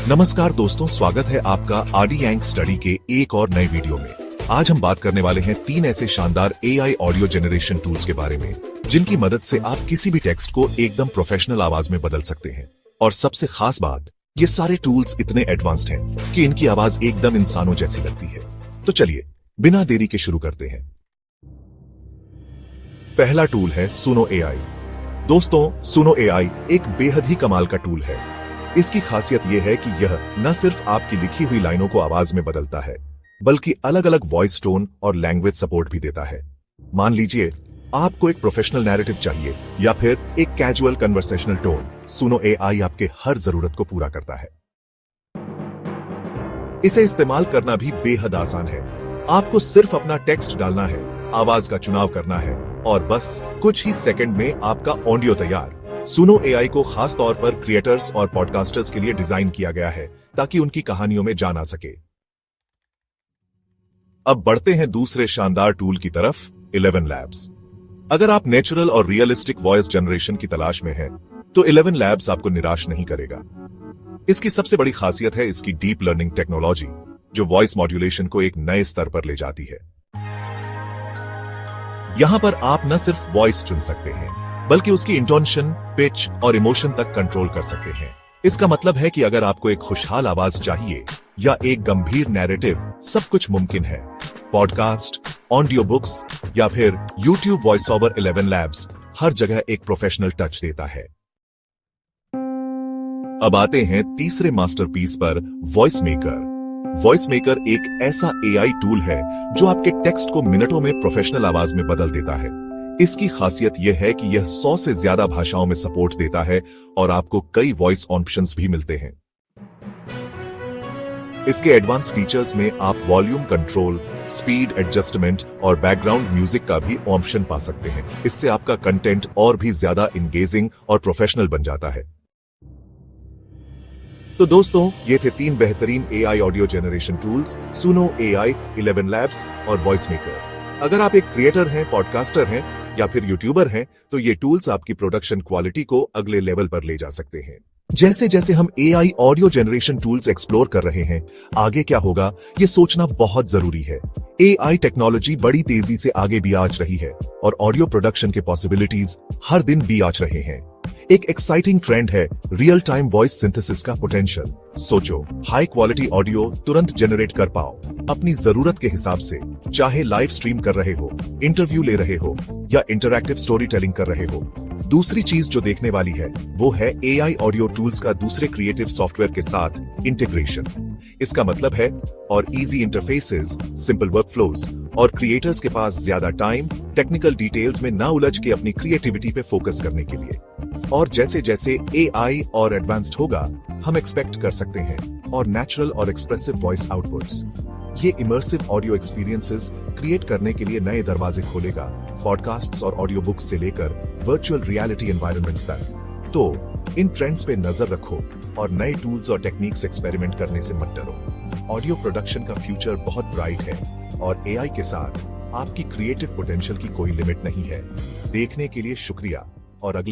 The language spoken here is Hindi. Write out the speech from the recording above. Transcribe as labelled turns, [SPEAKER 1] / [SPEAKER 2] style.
[SPEAKER 1] नमस्कार दोस्तों, स्वागत है आपका आरडी यांग स्टडी के एक और नए वीडियो में। आज हम बात करने वाले हैं 3 ऐसे शानदार एआई ऑडियो जनरेशन टूल्स के बारे में जिनकी मदद से आप किसी भी टेक्स्ट को एकदम प्रोफेशनल आवाज में बदल सकते हैं। और सबसे खास बात, ये सारे टूल्स इतने एडवांस्ड हैं कि इनकी आवाज एकदम इंसानों जैसी लगती है। तो चलिए बिना देरी के शुरू करते हैं। पहला टूल है सुनो एआई। दोस्तों, सुनो एआई एक बेहद ही कमाल का टूल है। इसकी खासियत यह है कि यह न सिर्फ आपकी लिखी हुई लाइनों को आवाज में बदलता है, बल्कि अलग अलग वॉइस टोन और लैंग्वेज सपोर्ट भी देता है। मान लीजिए आपको एक प्रोफेशनल नैरेटिव चाहिए या फिर एक कैजुअल कन्वर्सेशनल टोन, सुनो एआई आपके हर जरूरत को पूरा करता है। इसे इस्तेमाल करना भी बेहद आसान है। आपको सिर्फ अपना टेक्स्ट डालना है, आवाज का चुनाव करना है और बस कुछ ही सेकंड में आपका ऑडियो तैयार। सुनो एआई को खास तौर पर क्रिएटर्स और पॉडकास्टर्स के लिए डिजाइन किया गया है ताकि उनकी कहानियों में जान आ सके। अब बढ़ते हैं दूसरे शानदार टूल की तरफ, 11 लैब्स। अगर आप नेचुरल और रियलिस्टिक वॉइस जनरेशन की तलाश में हैं, तो 11 लैब्स आपको निराश नहीं करेगा। इसकी सबसे बड़ी खासियत है इसकी डीप लर्निंग टेक्नोलॉजी, जो वॉइस मॉड्यूलेशन को एक नए स्तर पर ले जाती है। यहां पर आप न सिर्फ वॉइस चुन सकते हैं, बल्कि उसकी इंटोनेशन, पिच और इमोशन तक कंट्रोल कर सकते हैं। इसका मतलब है कि अगर आपको एक खुशहाल आवाज चाहिए या एक गंभीर नैरेटिव, सब कुछ मुमकिन है। पॉडकास्ट, ऑडियो बुक्स या फिर यूट्यूब वॉइस ओवर, 11 लैब्स हर जगह एक प्रोफेशनल टच देता है। अब आते हैं तीसरे मास्टरपीस पर, वॉइस मेकर। वॉइस मेकर एक ऐसा एआई टूल है जो आपके टेक्स्ट को मिनटों में प्रोफेशनल आवाज में बदल देता है। इसकी खासियत यह है कि यह 100 से ज्यादा भाषाओं में सपोर्ट देता है और आपको कई वॉइस ऑप्शंस भी मिलते हैं। इसके एडवांस फीचर्स में आप वॉल्यूम कंट्रोल, स्पीड एडजस्टमेंट और बैकग्राउंड म्यूजिक का भी ऑप्शन पा सकते हैं। इससे आपका कंटेंट और भी ज्यादा इंगेजिंग और प्रोफेशनल बन जाता है। तो दोस्तों, ये थे 3 बेहतरीन एआई ऑडियो जनरेशन टूल्स, सुनो एआई, 11 लैब्स और वॉइस मेकर। अगर आप एक क्रिएटर हैं, पॉडकास्टर हैं या फिर यूट्यूबर हैं, तो ये टूल्स आपकी प्रोडक्शन क्वालिटी को अगले लेवल पर ले जा सकते हैं। जैसे जैसे हम AI audio generation tools explore कर रहे हैं, आगे क्या होगा ये सोचना बहुत जरूरी है। एआई टेक्नोलॉजी बड़ी तेजी से आगे भी आच रही है और ऑडियो प्रोडक्शन के पॉसिबिलिटीज हर दिन भी आच रहे हैं। एक एक्साइटिंग ट्रेंड है रियल टाइम वॉइस सिंथेसिस का पोटेंशियल। सोचो, हाई क्वालिटी ऑडियो तुरंत जनरेट कर पाओ अपनी जरूरत के हिसाब से, चाहे लाइव स्ट्रीम कर रहे हो, इंटरव्यू ले रहे हो या इंटरैक्टिव स्टोरी टेलिंग कर रहे हो। दूसरी चीज जो देखने वाली है वो है एआई ऑडियो टूल्स का दूसरे क्रिएटिव सॉफ्टवेयर के साथ इंटीग्रेशन। इसका मतलब है और इजी इंटरफेसेस, सिंपल वर्कफ्लोज और क्रिएटर्स के पास ज्यादा टाइम टेक्निकल डिटेल्स में ना उलझ के अपनी क्रिएटिविटी पे फोकस करने के लिए। और जैसे जैसे एआई और एडवांस्ड होगा, हम एक्सपेक्ट कर सकते हैं और नेचुरल और एक्सप्रेसिव वॉइस आउटपुट्स। ये इमर्सिव ऑडियो एक्सपीरियंसेस क्रिएट करने के लिए नए दरवाजे खोलेगा, पॉडकास्ट्स और ऑडियो बुक्स से लेकर वर्चुअल रियलिटी एनवायरनमेंट्स तक। तो इन ट्रेंड्स पे नजर रखो और नए टूल्स और टेक्निक्स एक्सपेरिमेंट करने से मत डरो। ऑडियो प्रोडक्शन का फ्यूचर बहुत ब्राइट है और एआई के साथ आपकी क्रिएटिव पोटेंशियल की कोई लिमिट नहीं है। देखने के लिए शुक्रिया और अगले